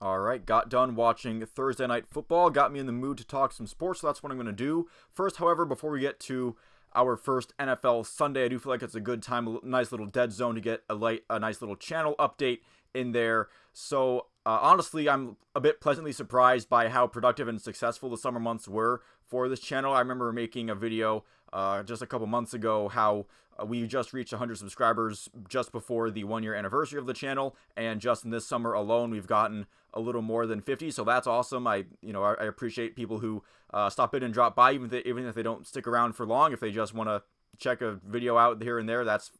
All right, got done watching Thursday Night Football, got me in the mood to talk some sports, so that's what I'm going to do. First, however, before we get to our first NFL Sunday, I do feel like it's a good time, a nice little dead zone to get a nice little channel update in there. So, honestly, I'm a bit pleasantly surprised by how productive and successful the summer months were for this channel. I remember making a video just a couple months ago how we just reached 100 subscribers just before the 1 year anniversary of the channel, and just in this summer alone, we've gotten a little more than 50. So that's awesome. I appreciate people who stop in and drop by, even if they don't stick around for long. If they just want to check a video out here and there, that's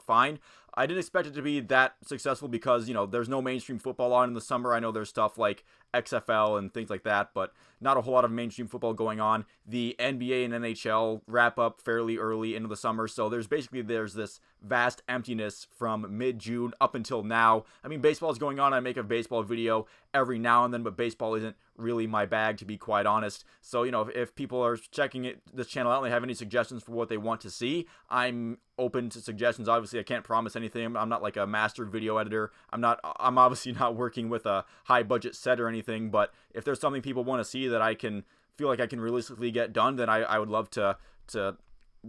fine. I didn't expect it to be that successful because, there's no mainstream football on in the summer. I know there's stuff like XFL and things like that, but not a whole lot of mainstream football going on. The NBA and NHL wrap up fairly early into the summer, so there's this vast emptiness from mid-June up until now. I mean, baseball is going on. I make a baseball video every now and then, but baseball isn't really my bag, to be quite honest. So, if people are checking this channel out and they have any suggestions for what they want to see, I'm open to suggestions. Obviously, I can't promise anything. I'm not like a master video editor. I'm obviously not working with a high budget set or anything, but if there's something people want to see that I can feel like I can realistically get done, then I would love to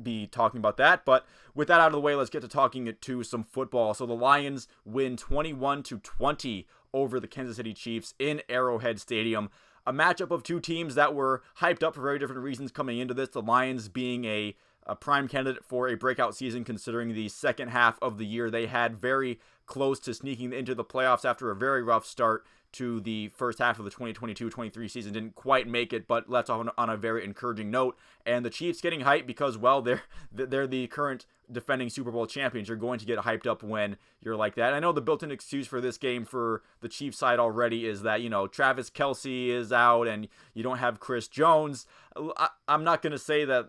be talking about that. But with that out of the way, let's get to talking to some football. So the Lions win 21-20 over the Kansas City Chiefs in Arrowhead Stadium. A matchup of two teams that were hyped up for very different reasons coming into this. The Lions being a prime candidate for a breakout season, considering the second half of the year they had very close to sneaking into the playoffs after a very rough start to the first half of the 2022-23 season. Didn't quite make it, but left off on a very encouraging note. And the Chiefs getting hyped because, well, they're the current defending Super Bowl champions. You're going to get hyped up when you're like that. I know the built-in excuse for this game for the Chiefs side already is that, Travis Kelce is out and you don't have Chris Jones. I'm not going to say that,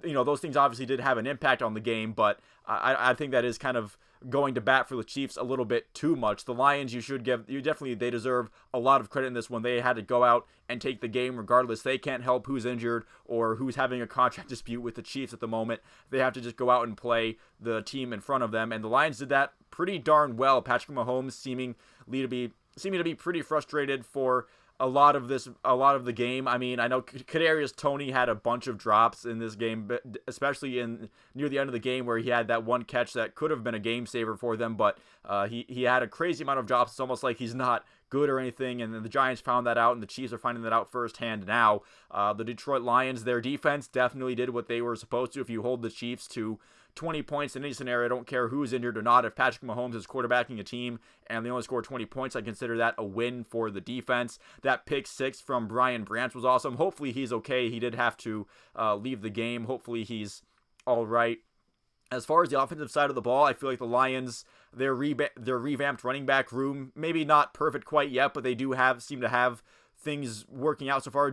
those things obviously did have an impact on the game, but I think that is kind of going to bat for the Chiefs a little bit too much. The Lions, they deserve a lot of credit in this one. They had to go out and take the game regardless. They can't help who's injured or who's having a contract dispute with the Chiefs at the moment. They have to just go out and play the team in front of them, and the Lions did that pretty darn well. Patrick Mahomes seeming to be pretty frustrated for a lot of the game. I mean, I know Kadarius Toney had a bunch of drops in this game, but especially near the end of the game where he had that one catch that could have been a game saver for them, but he had a crazy amount of drops. It's almost like he's not good or anything, and then the Giants found that out, and the Chiefs are finding that out firsthand now. The Detroit Lions, their defense definitely did what they were supposed to. If you hold the Chiefs to 20 points in any scenario, I don't care who's injured or not. If Patrick Mahomes is quarterbacking a team and they only score 20 points, I consider that a win for the defense. That pick six from Brian Branch was awesome. Hopefully he's okay. He did have to leave the game. Hopefully he's all right. As far as the offensive side of the ball, I feel like the Lions, their revamped running back room, maybe not perfect quite yet, but they do seem to have things working out so far.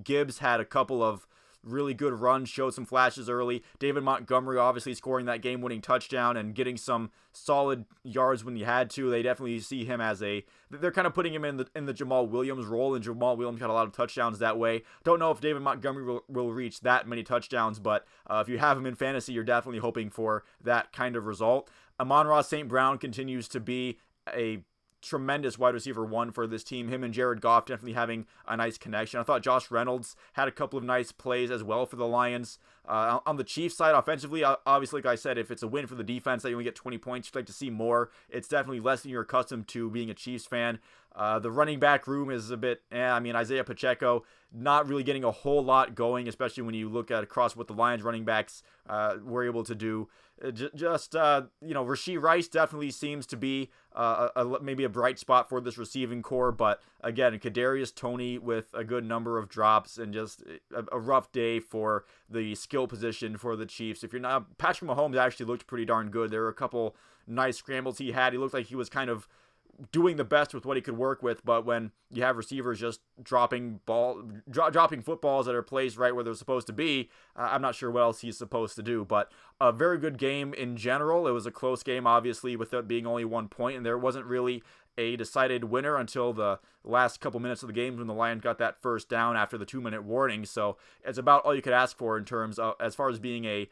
Gibbs had a couple of really good runs, showed some flashes early. David Montgomery obviously scoring that game-winning touchdown and getting some solid yards when he had to. They definitely see him as they're kind of putting him in the Jamal Williams role, and Jamal Williams got a lot of touchdowns that way. Don't know if David Montgomery will reach that many touchdowns, but if you have him in fantasy, you're definitely hoping for that kind of result. Amon-Ra St. Brown continues to be a tremendous wide receiver one for this team. Him and Jared Goff definitely having a nice connection. I thought Josh Reynolds had a couple of nice plays as well for the Lions. On the Chiefs side, offensively, obviously, like I said, if it's a win for the defense that you only get 20 points, you'd like to see more. It's definitely less than you're accustomed to being a Chiefs fan. The running back room is a bit, Isaiah Pacheco not really getting a whole lot going, especially when you look at across what the Lions running backs were able to do. Rashee Rice definitely seems to be maybe a bright spot for this receiving core, but again, Kadarius Toney with a good number of drops and just a rough day for the skill position for the Chiefs. If you're not, Patrick Mahomes actually looked pretty darn good. There were a couple nice scrambles he had. He looked like he was kind of doing the best with what he could work with, but when you have receivers just dropping footballs that are placed right where they're supposed to be, I'm not sure what else he's supposed to do. But a very good game in general. It was a close game, obviously, with it being only 1 point, and there wasn't really a decided winner until the last couple minutes of the game when the Lions got that first down after the 2-minute warning. So it's about all you could ask for in terms of, as far as being a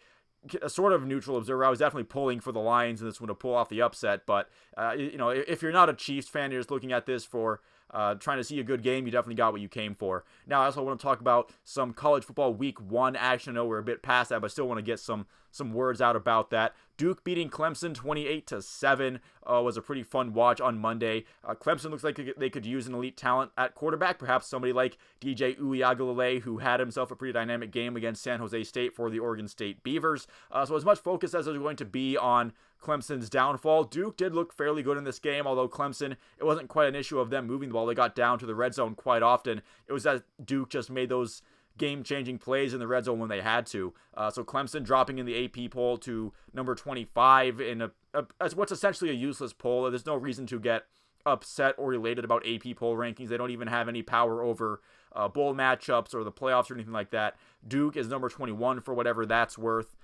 sort of neutral observer. I was definitely pulling for the Lions in this one to pull off the upset, but if you're not a Chiefs fan, you're just looking at this for trying to see a good game, you definitely got what you came for. Now, I also want to talk about some college football week 1 action. I know we're a bit past that, but I still want to get some words out about that. Duke beating Clemson 28-7 was a pretty fun watch on Monday. Clemson looks like they could use an elite talent at quarterback, perhaps somebody like DJ Uiagalelei, who had himself a pretty dynamic game against San Jose State for the Oregon State Beavers. So as much focus as there's going to be on Clemson's downfall, Duke did look fairly good in this game, although Clemson, it wasn't quite an issue of them moving the ball. They got down to the red zone quite often. It was that Duke just made those game-changing plays in the red zone when they had to. So Clemson dropping in the AP poll to number 25 in as what's essentially a useless poll. There's no reason to get upset or elated about AP poll rankings. They don't even have any power over bowl matchups or the playoffs or anything like that. Duke is number 21 for whatever that's worth.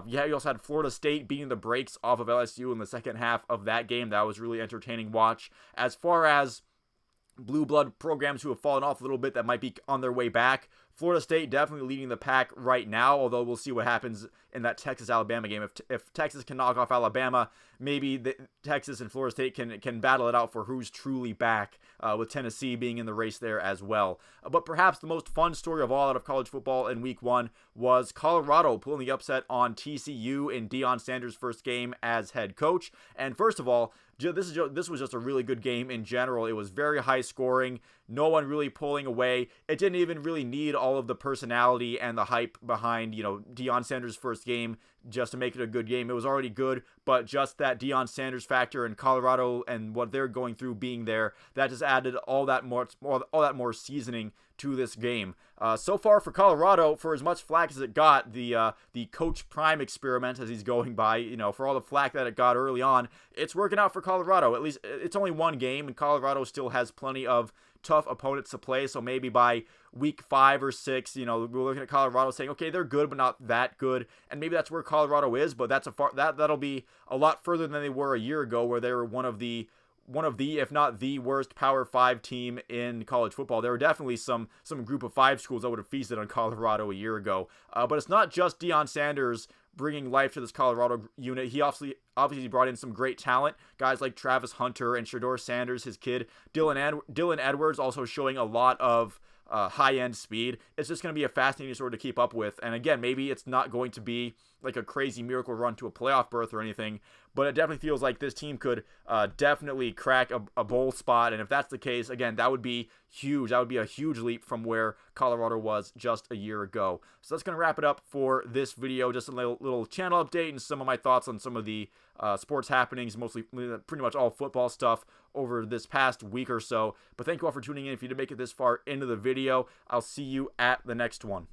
You also had Florida State beating the brakes off of LSU in the second half of that game. That was really entertaining watch. As far as blue blood programs who have fallen off a little bit that might be on their way back, Florida State definitely leading the pack right now, although we'll see what happens in that Texas-Alabama game. If Texas can knock off Alabama, maybe Texas and Florida State can battle it out for who's truly back, with Tennessee being in the race there as well. But perhaps the most fun story of all out of college football in week 1 was Colorado pulling the upset on TCU in Deion Sanders' first game as head coach. And first of all, this was just a really good game in general. It was very high scoring. No one really pulling away. It didn't even really need all of the personality and the hype behind, Deion Sanders' first game just to make it a good game. It was already good, but just that Deion Sanders factor in Colorado and what they're going through being there, that just added all that more seasoning to this game. So far for Colorado, for as much flack as it got, the Coach Prime experiment, as he's going by, for all the flack that it got early on, it's working out for Colorado. At least it's only one game, and Colorado still has plenty of tough opponents to play. So maybe by week 5 or 6, we're looking at Colorado saying, okay, they're good, but not that good. And maybe that's where Colorado is, but that'll be a lot further than they were a year ago, where they were one of the, if not the worst Power 5 team in college football. There were definitely some group of 5 schools that would have feasted on Colorado a year ago. But it's not just Deion Sanders bringing life to this Colorado unit. He obviously brought in some great talent, guys like Travis Hunter and Shedeur Sanders, his kid. Dylan Edwards also showing a lot of high-end speed. It's just going to be a fascinating sort to keep up with. And again, maybe it's not going to be like a crazy miracle run to a playoff berth or anything, but it definitely feels like this team could definitely crack a bowl spot. And if that's the case, again, that would be huge. That would be a huge leap from where Colorado was just a year ago. So that's going to wrap it up for this video. Just a little channel update and some of my thoughts on some of the sports happenings, mostly pretty much all football stuff over this past week or so. But thank you all for tuning in. If you did make it this far into the video, I'll see you at the next one.